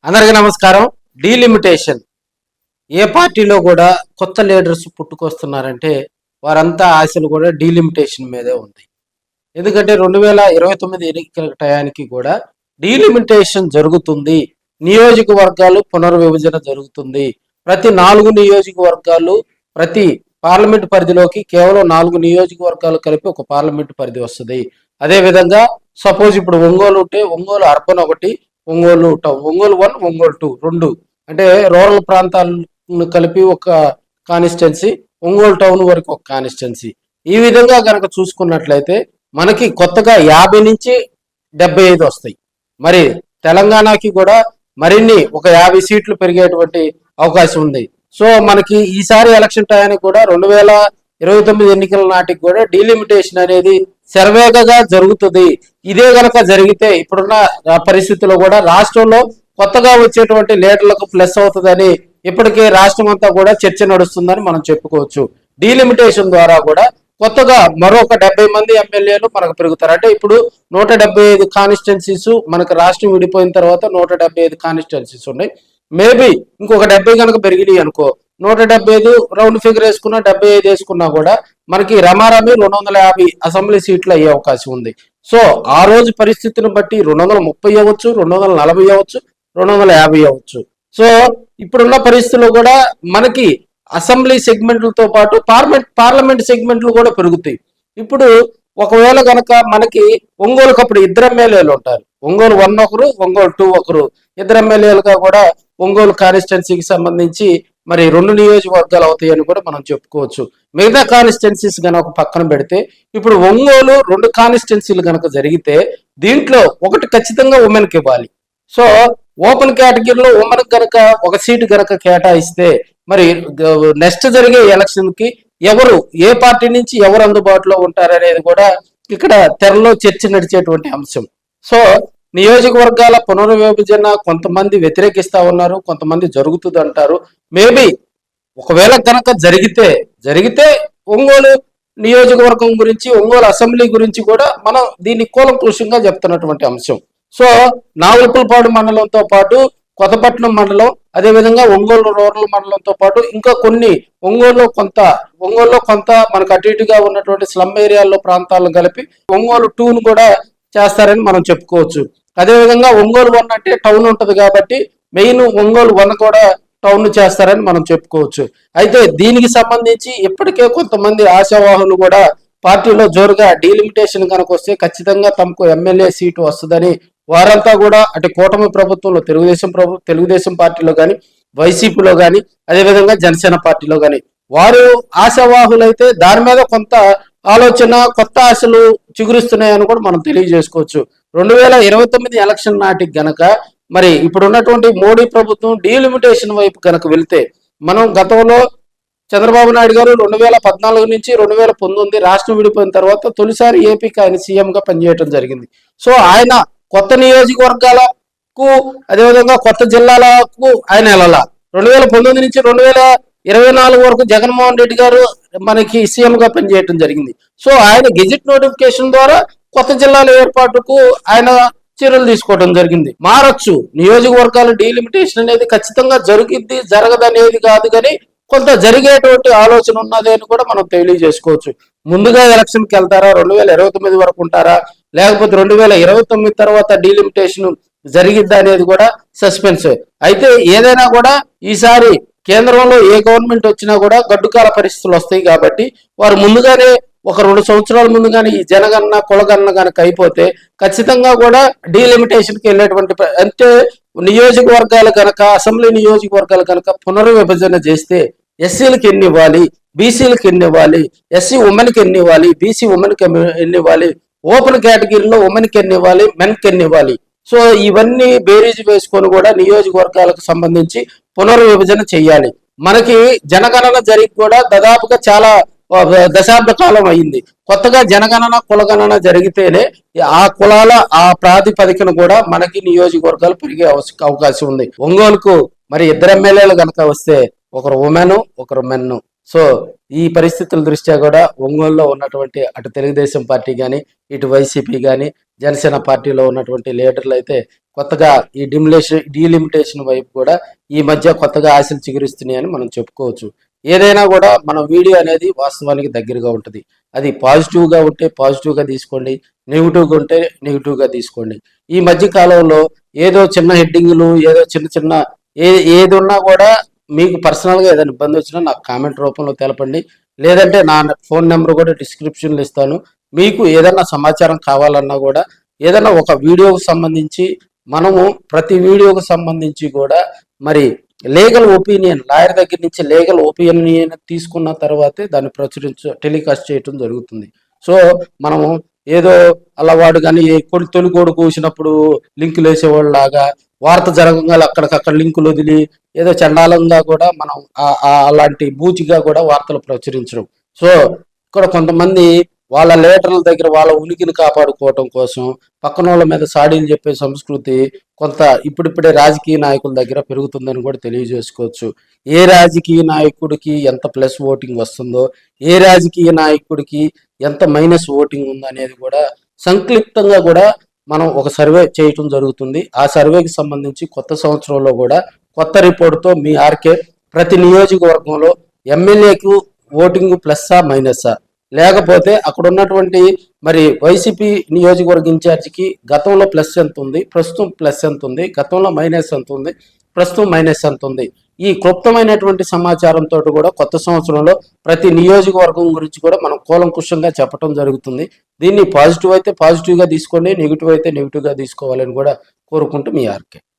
అందరికీ నమస్కారం. డీలిమిటేషన్ ఏ పార్టీలో కూడా కొత్త లీడర్స్ పుట్టుకొస్తున్నారంటే వారంతా ఆశలు కూడా డీలిమిటేషన్ మీదే ఉంది. ఎందుకంటే 2029 ఎన్నికల టయానికి కూడా డీలిమిటేషన్ జరుగుతుంది. నియోజకవర్గాలు పునర్విభజన జరుగుతుంది. ప్రతి 4 నియోజకవర్గాలు ప్రతి పార్లమెంట్ పరిధిలోకి కేవలం 4 నియోజకవర్గాలు కలిపి ఒక పార్లమెంట్ పరిధి వస్తుంది. అదేవిధంగా సపోజ్ ఇప్పుడు ఒంగోలు ఉంటే ఒంగోలు అర్బన్ ఒకటి, ఒంగోలు టౌన్, ఒంగోలు 1, ఒంగోలు 2 రెండు అంటే రూరల్ ప్రాంతాలను కలిపి ఒక కాన్స్టిట్యున్సీ, ఒంగోలు టౌన్ వరకు ఒక కాన్స్టిట్యున్సీ. ఈ విధంగా కనుక చూసుకున్నట్లయితే మనకి కొత్తగా 50 నుంచి 75 వస్తాయి. మరి తెలంగాణకి కూడా మరిన్ని ఒక 50 సీట్లు పెరిగేటువంటి అవకాశం ఉంది. సో మనకి ఈసారి ఎలక్షన్ టయానికి కూడా 2029 ఎన్నికల నాటికి కూడా డీలిమిటేషన్ అనేది శరవేగంగా జరుగుతుంది. ఇదే గనక జరిగితే ఇప్పుడున్న పరిస్థితుల్లో కూడా రాష్ట్రంలో కొత్తగా వచ్చేటువంటి లీడర్లకు ప్లస్ అవుతుందని ఇప్పటికే రాష్ట్రం అంతా కూడా చర్చ నడుస్తుందని మనం చెప్పుకోవచ్చు. డీలిమిటేషన్ ద్వారా కూడా కొత్తగా మరొక 70 మంది ఎమ్మెల్యేలు మనకు పెరుగుతారు. అంటే ఇప్పుడు 175 కాన్స్టిట్యున్సీస్ మనకు రాష్ట్రం విడిపోయిన తర్వాత 175 కాన్స్టిట్యున్సీస్ ఉన్నాయి. మేబీ ఇంకొక 70 కనుక పెరిగినాయి అనుకో, 175 రౌండ్ ఫిగర్ వేసుకున్నా 75 వేసుకున్నా కూడా మనకి రమారమి 250 అసెంబ్లీ సీట్లు అయ్యే అవకాశం ఉంది. సో ఆ రోజు పరిస్థితిని బట్టి 230 అవ్వచ్చు, 240 అవ్వచ్చు, 250 అవ్వచ్చు. సో ఇప్పుడున్న పరిస్థితుల్లో కూడా మనకి అసెంబ్లీ సెగ్మెంట్లతో పాటు పార్లమెంట్ సెగ్మెంట్లు కూడా పెరుగుతాయి. ఇప్పుడు ఒకవేళ గనక మనకి ఒంగోలుకు అప్పుడు 2 ఎమ్మెల్యేలు ఉంటారు. ఒంగోలు 1 ఒకరు, ఒంగోలు 2 ఒకరు, 2 ఎమ్మెల్యేలుగా కూడా ఒంగోలు కాన్స్టిట్యున్సీకి సంబంధించి మరి 2 నియోజకవర్గాలు అవుతాయని కూడా మనం చెప్పుకోవచ్చు. మిగతా కాన్స్టిట్యున్సీస్ కనుక పక్కన పెడితే ఇప్పుడు ఒంగోలు 2 కాన్స్టిట్యున్సీలు కనుక జరిగితే దీంట్లో ఒకటి ఖచ్చితంగా ఉమెన్కి ఇవ్వాలి. సో ఓపెన్ కేటగిరీలో ఉమెన్ కనుక ఒక సీటు కనుక కేటాయిస్తే మరి నెక్స్ట్ జరిగే ఎలక్షన్ కి ఎవరు ఏ పార్టీ నుంచి ఎవరు అందుబాటులో ఉంటారనేది కూడా ఇక్కడ తెరలో చర్చ నడిచేటువంటి అంశం. సో నియోజకవర్గాల పునర్విభజన కొంతమంది వ్యతిరేకిస్తా ఉన్నారు, కొంతమంది జరుగుతుంది అంటారు. మేబీ ఒకవేళ కనుక జరిగితే ఒంగోలు నియోజకవర్గం గురించి, ఒంగోలు అసెంబ్లీ గురించి కూడా మనం దీన్ని కూలంకృషంగా చెప్తున్నటువంటి అంశం. సో నాగులపులపాడు మండలంతో పాటు కొత్తపట్నం మండలం, అదేవిధంగా ఒంగోలు రూరల్ మండలంతో పాటు ఇంకా కొన్ని ఒంగోలులో కొంత మనకు అటు ఇటుగా ఉన్నటువంటి స్లమ్ ఏరియాల్లో ప్రాంతాలను కలిపి ఒంగోలు 2ను కూడా చేస్తారని మనం చెప్పుకోవచ్చు. అదేవిధంగా ఒంగోలు 1 అంటే టౌన్ ఉంటుంది కాబట్టి మెయిన్ ఒంగోలు 1 కూడా టౌన్ చేస్తారని మనం చెప్పుకోవచ్చు. అయితే దీనికి సంబంధించి ఇప్పటికే కొంతమంది ఆశావాహులు కూడా పార్టీలో జోరుగా డీలిమిటేషన్ కనుక వస్తే ఖచ్చితంగా తమకు ఎమ్మెల్యే సీటు వస్తుందని వారంతా కూడా అటు కూటమి ప్రభుత్వంలో తెలుగుదేశం పార్టీలో కానీ, వైసీపీలో కానీ, అదేవిధంగా జనసేన పార్టీలో కానీ వారు ఆశావాహులైతే దాని మీద కొంత ఆలోచన, కొత్త ఆశలు చిగురిస్తున్నాయని కూడా మనం తెలియజేసుకోవచ్చు. 2029 ఎలక్షన్ నాటికి గనక మరి ఇప్పుడు ఉన్నటువంటి మోడీ ప్రభుత్వం డీలిమిటేషన్ వైపు కనుక వెళ్తే, మనం గతంలో చంద్రబాబు నాయుడు గారు 2014 నుంచి 2019 రాష్ట్రం విడిపోయిన తర్వాత తొలిసారి ఏపీకి ఆయన సీఎంగా పనిచేయడం జరిగింది. సో ఆయన కొత్త నియోజకవర్గాలకు, అదేవిధంగా కొత్త జిల్లాలకు ఆయన వెళ్ళాల. 2019 నుంచి 2024 వరకు జగన్మోహన్ రెడ్డి గారు మనకి సీఎంగా పనిచేయడం జరిగింది. సో ఆయన గెజిట్ నోటిఫికేషన్ ద్వారా కొత్త జిల్లాల ఏర్పాటుకు ఆయన చర్యలు తీసుకోవడం జరిగింది. మారచ్చు, నియోజకవర్గాల డీలిమిటేషన్ అనేది ఖచ్చితంగా జరగదనేది కాదు, కానీ కొంత జరిగేటువంటి ఆలోచన ఉన్నది అని కూడా మనం తెలియజేసుకోవచ్చు. ముందుగా ఎలక్షన్కి వెళ్తారా, 2029 వరకు ఉంటారా, లేకపోతే 2029 తర్వాత డీలిమిటేషన్ జరిగిద్దా అనేది కూడా సస్పెన్స్. అయితే ఏదైనా కూడా ఈసారి కేంద్రంలో ఏ గవర్నమెంట్ వచ్చినా కూడా గడ్డుకాల పరిస్థితులు వస్తాయి కాబట్టి వారు ముందుగానే ఒక 2 సంవత్సరాల ముందుగానే ఈ జనగణన కులగణన కనుక అయిపోతే ఖచ్చితంగా కూడా డీలిమిటేషన్కి వెళ్ళేటువంటి, అంటే నియోజకవర్గాలు కనుక అసెంబ్లీ నియోజకవర్గాలు కనుక పునర్విభజన చేస్తే ఎస్సీలకు ఎన్ని ఇవ్వాలి, బీసీలకు ఎన్ని ఇవ్వాలి, ఎస్సీ ఉమెన్కి ఎన్ని ఇవ్వాలి, బీసీ ఉమెన్కి ఎన్ని ఇవ్వాలి, ఓపెన్ కేటగిరీలో ఉమెన్కి ఎన్ని ఇవ్వాలి, మెన్కి ఎన్ని ఇవ్వాలి. సో ఇవన్నీ బేరీజ్ వేసుకొని కూడా నియోజకవర్గాలకు సంబంధించి పునర్విభజన చెయ్యాలి. మనకి జనగణన జరిగి కూడా దాదాపుగా చాలా దశాబ్ద కాలం అయింది. కొత్తగా జనగణన కులగణన జరిగితేనే ఆ కులాల ఆ ప్రాతిపదికన కూడా మనకి నియోజకవర్గాలు పెరిగే అవకాశం ఉంది. ఒంగోలుకు మరి 2 ఎమ్మెల్యేలు కనుక వస్తే ఒకరు ఉమెన్, ఒకరు మెన్. సో ఈ పరిస్థితుల దృష్ట్యా కూడా ఒంగోలులో ఉన్నటువంటి అటు తెలుగుదేశం పార్టీ కానీ ఇటు వైసీపీ కానీ జనసేన పార్టీలో ఉన్నటువంటి లీడర్లు అయితే కొత్తగా ఈ డీలిమిటేషన్ వైపు కూడా ఈ మధ్య కొత్తగా ఆశలు చిగురిస్తున్నాయని మనం చెప్పుకోవచ్చు. ఏదైనా కూడా మన వీడియో అనేది వాస్తవానికి దగ్గరగా ఉంటుంది. అది పాజిటివ్గా ఉంటే పాజిటివ్గా తీసుకోండి, నెగిటివ్గా ఉంటే నెగిటివ్గా తీసుకోండి. ఈ మధ్య కాలంలో ఏదో చిన్న హెడ్డింగ్లు, ఏదో చిన్న చిన్న ఏది ఉన్నా కూడా మీకు పర్సనల్గా ఏదైనా ఇబ్బంది వచ్చినా నాకు కామెంట్ రూపంలో తెలపండి. లేదంటే నా ఫోన్ నెంబర్ కూడా డిస్క్రిప్షన్లో ఇస్తాను. మీకు ఏదైనా సమాచారం కావాలన్నా కూడా ఏదైనా ఒక వీడియోకు సంబంధించి మనము ప్రతి వీడియోకు సంబంధించి కూడా మరి లీగల్ ఒపీనియన్ లాయర్ దగ్గర నుంచి లీగల్ ఒపీనియన్ తీసుకున్న తర్వాతే దాన్ని టెలికాస్ట్ చేయటం జరుగుతుంది. సో మనము ఏదో అలవాడు కానీ తొలికోడు కూసినప్పుడు లింకులు వేసేవాళ్ళు లాగా వార్త జరగంగా అక్కడికక్కడ లింకులు వదిలి ఏదో చండాలంగా కూడా మనం అలాంటి బూచిగా కూడా వార్తలు ప్రచురించడం. సో ఇక్కడ కొంతమంది వాళ్ళ లీడర్ల దగ్గర వాళ్ళ ఉనికిని కాపాడుకోవటం కోసం పక్కన వాళ్ళ మీద సాడీలు చెప్పే సంస్కృతి కొంత ఇప్పుడిప్పుడే రాజకీయ నాయకుల దగ్గర పెరుగుతుందని కూడా తెలియజేసుకోవచ్చు. ఏ రాజకీయ నాయకుడికి ఎంత ప్లస్ ఓటింగ్ వస్తుందో, ఏ రాజకీయ నాయకుడికి ఎంత మైనస్ ఓటింగ్ ఉందో అనేది కూడా సంక్లిప్తంగా కూడా మనం ఒక సర్వే చేయటం జరుగుతుంది. ఆ సర్వేకి సంబంధించి కొత్త సంవత్సరంలో కూడా కొత్త రిపోర్టుతో మీ ఆర్కే ప్రతి నియోజకవర్గంలో ఎమ్మెల్యేకు ఓటింగ్ ప్లస్సా మైనస్సా, లేకపోతే అక్కడ ఉన్నటువంటి మరి వైసీపీ నియోజకవర్గ ఇన్ఛార్జికి గతంలో ప్లస్ ఎంత ఉంది, ప్రస్తుతం ప్లస్ ఎంత ఉంది, గతంలో మైనస్ ఎంత ఉంది, ప్రస్తుతం మైనస్ ఎంత ఉంది, ఈ క్లుప్తమైనటువంటి సమాచారంతో కూడా కొత్త సంవత్సరంలో ప్రతి నియోజకవర్గం గురించి కూడా మనం కూలంకుషంగా చెప్పడం జరుగుతుంది. దీన్ని పాజిటివ్ అయితే పాజిటివ్గా తీసుకోండి, నెగిటివ్ అయితే నెగిటివ్గా తీసుకోవాలని కూడా కోరుకుంటూ మీ ఆర్కే.